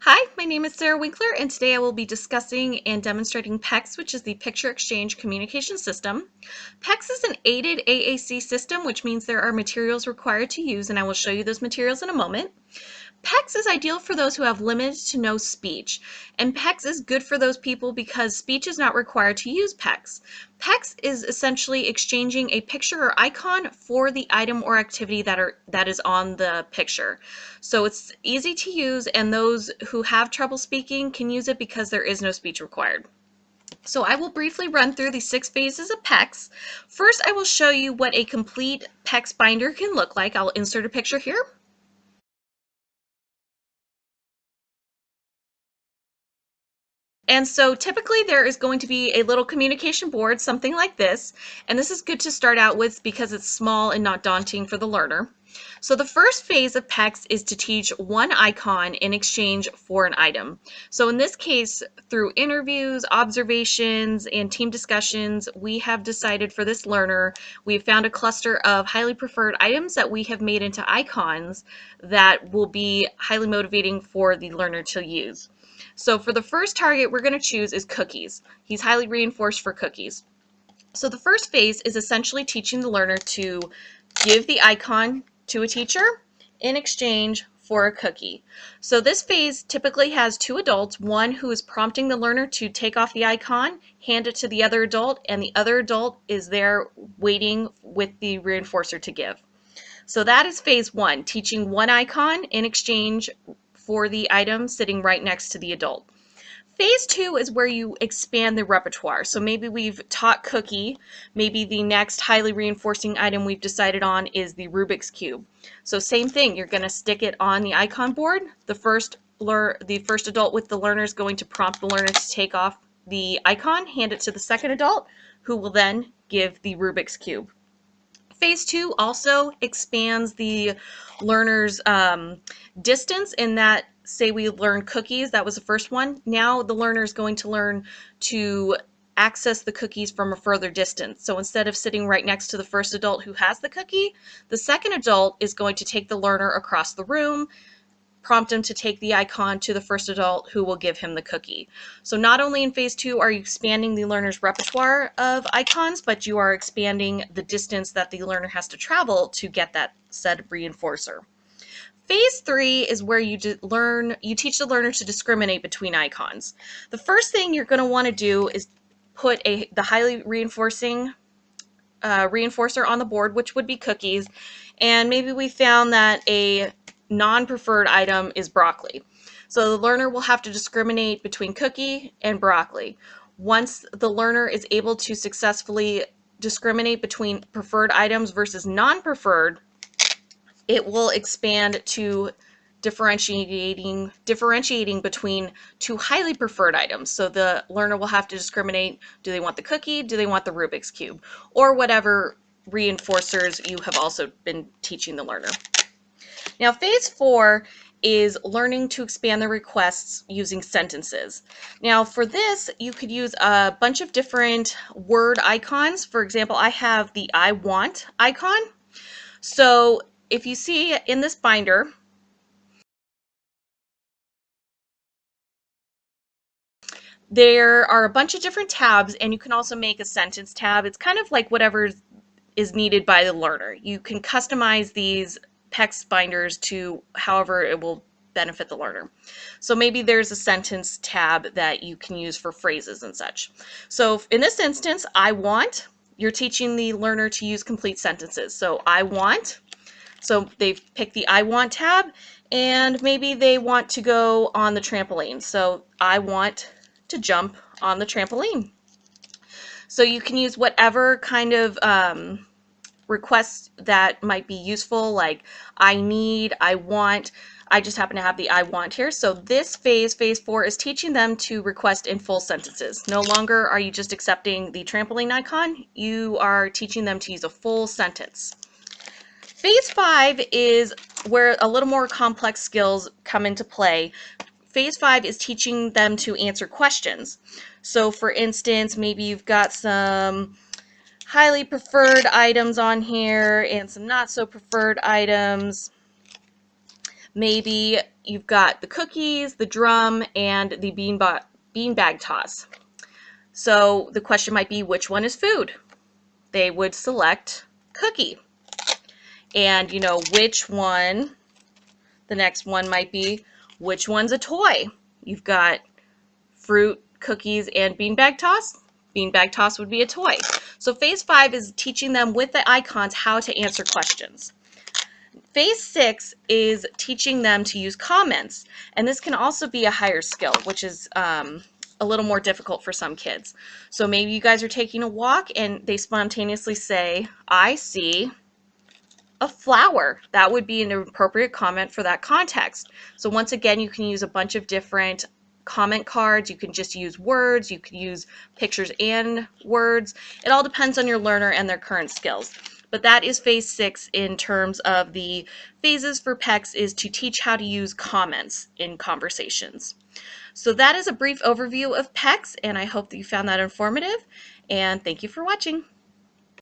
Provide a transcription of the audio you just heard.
Hi, my name is Sarah Winkler, and today I will be discussing and demonstrating Pecs, which is the Picture Exchange Communication System. Pecs is an aided AAC system, which means there are materials required to use, and I will show you those materials in a moment. Pecs is ideal for those who have limited to no speech, and Pecs is good for those people because speech is not required to use Pecs. Pecs is essentially exchanging a picture or icon for the item or activity that is on the picture. So it's easy to use, and those who have trouble speaking can use it because there is no speech required. So I will briefly run through the 6 phases of Pecs. First, I will show you what a complete Pecs binder can look like. I'll insert a picture here. And so typically there is going to be a little communication board, something like this, and this is good to start out with because it's small and not daunting for the learner. So the first phase of Pecs is to teach one icon in exchange for an item. So in this case, through interviews, observations, and team discussions, we have decided for this learner, we've found a cluster of highly preferred items that we have made into icons that will be highly motivating for the learner to use. So for the first target we're going to choose is cookies. He's highly reinforced for cookies. So the first phase is essentially teaching the learner to give the icon to a teacher in exchange for a cookie. So this phase typically has two adults, one who is prompting the learner to take off the icon, hand it to the other adult, and the other adult is there waiting with the reinforcer to give. So that is phase one, teaching one icon in exchange for the item sitting right next to the adult. Phase two is where you expand the repertoire. So maybe we've taught cookie, maybe the next highly reinforcing item we've decided on is the Rubik's Cube. So same thing, you're going to stick it on the icon board. The first adult with the learner is going to prompt the learner to take off the icon, hand it to the second adult, who will then give the Rubik's Cube. Phase two also expands the learner's distance in that, say we learned cookies, that was the first one. Now the learner is going to learn to access the cookies from a further distance. So instead of sitting right next to the first adult who has the cookie, the second adult is going to take the learner across the room, prompt him to take the icon to the first adult who will give him the cookie. So not only in phase two are you expanding the learner's repertoire of icons, but you are expanding the distance that the learner has to travel to get that said reinforcer. Phase three is where you teach the learner to discriminate between icons. The first thing you're going to want to do is put the highly reinforcing reinforcer on the board, which would be cookies, and maybe we found that a non-preferred item is broccoli. So the learner will have to discriminate between cookie and broccoli. Once the learner is able to successfully discriminate between preferred items versus non-preferred, it will expand to differentiating between two highly preferred items. So the learner will have to discriminate, do they want the cookie, do they want the Rubik's Cube, or whatever reinforcers you have also been teaching the learner. Now phase four is learning to expand the requests using sentences. Now for this, you could use a bunch of different word icons. For example, I have the I want icon. So if you see in this binder, there are a bunch of different tabs, and you can also make a sentence tab. It's kind of like whatever is needed by the learner. You can customize these Pecs binders to however it will benefit the learner. So maybe there's a sentence tab that you can use for phrases and such. So in this instance, I want, you're teaching the learner to use complete sentences. So I want, so they've picked the I want tab, and maybe they want to go on the trampoline. So I want to jump on the trampoline. So you can use whatever kind of requests that might be useful, like I need, I want. I just happen to have the I want here. So this phase four, is teaching them to request in full sentences. No longer are you just accepting the trampoline icon, you are teaching them to use a full sentence. Phase five is where a little more complex skills come into play. Phase five is teaching them to answer questions. So for instance, maybe you've got some highly preferred items on here and some not so preferred items. Maybe you've got the cookies, the drum, and the beanbag toss. So the question might be, which one is food? They would select cookie. And which one, the next one might be, which one's a toy? You've got fruit, cookies, and beanbag toss. Beanbag toss would be a toy. So phase 5 is teaching them with the icons how to answer questions. Phase 6 is teaching them to use comments, and this can also be a higher skill, which is a little more difficult for some kids. So maybe you guys are taking a walk and they spontaneously say, "I see a flower." That would be an appropriate comment for that context. So once again, you can use a bunch of different comment cards. You can just use words. You can use pictures and words. It all depends on your learner and their current skills. But that is phase 6 in terms of the phases for Pecs, is to teach how to use comments in conversations. So that is a brief overview of Pecs, and I hope that you found that informative, and thank you for watching.